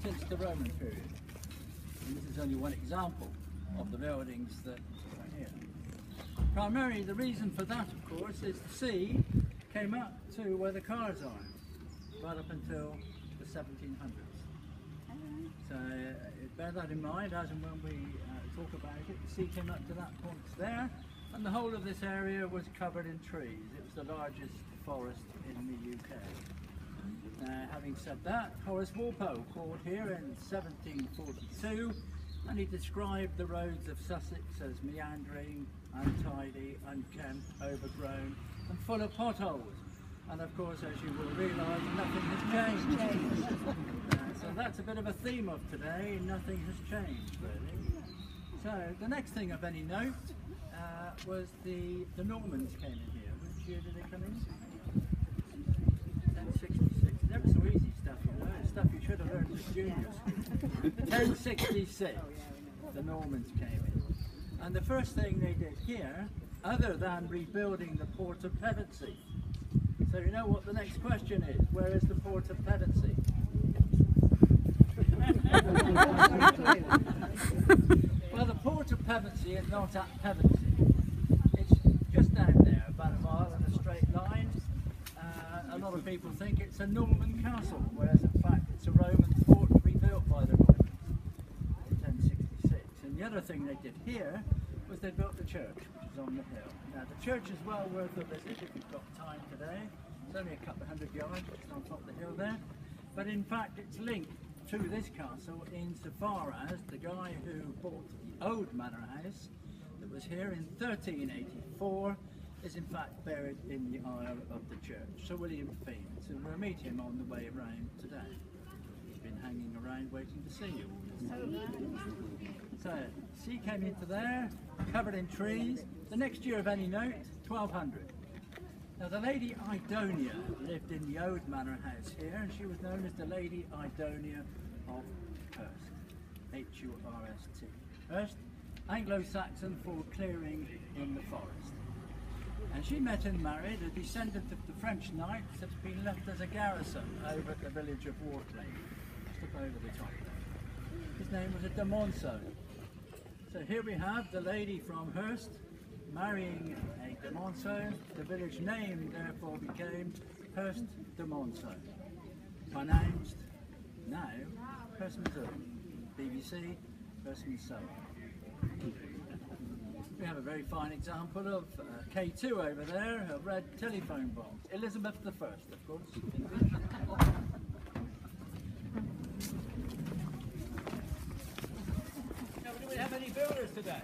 since the Roman period. And this is only one example of the buildings that are here. Primarily the reason for that, of course, is the sea came up to where the cars are, right up until the 1700s. So bear that in mind as and when we talk about it. The sea came up to that point there, and the whole of this area was covered in trees. It was the largest forest in the UK. Having said that, Horace Walpole called here in 1742, and he described the roads of Sussex as meandering, untidy, unkempt, overgrown and full of potholes. And of course, as you will realise, nothing has changed. So that's a bit of a theme of today, nothing has changed really. So the next thing of any note was the Normans came in here. Which year did they come in? 1066. It's never so easy stuff, you know. It's stuff you should have learned at junior school. 1066, the Normans came in. And the first thing they did here, other than rebuilding the port of Pevensey. So you know what the next question is, where is the port of Pevensey? Well, the port of Pevensey is not at Pevensey. It's just down there, about a mile in a straight line. A lot of people think it's a Norman castle, whereas in fact it's a Roman fort rebuilt by the Romans in 1066. And the other thing they did here was they built the church, which is on the hill. Now the church is well worth a visit if you've got time today. It's only a couple of hundred yards, it's on top of the hill there. But in fact it's linked to this castle insofar as the guy who bought the old manor house that was here in 1384 is in fact buried in the aisle of the church, Sir William Fiennes, and we'll meet him on the way around today. He's been hanging around waiting to see you. So, sea came into there, covered in trees. The next year of any note, 1200. Now the Lady Idonia lived in the old manor house here, and she was known as the Lady Idonia of Hurst, H-U-R-S-T. Hurst, Anglo-Saxon for clearing in the forest. And she met and married a descendant of the French knights that's been left as a garrison over at the village of Wortley, just up over the top there. His name was a de Monceux. So here we have the lady from Hurst marrying a de Monceux. The village name therefore became Hurst de Monceux, pronounced now HearstMonceux, BBC HearstMonceux. We have a very fine example of K2 over there, a red telephone box. Elizabeth I, of course. Now, do we have any builders today?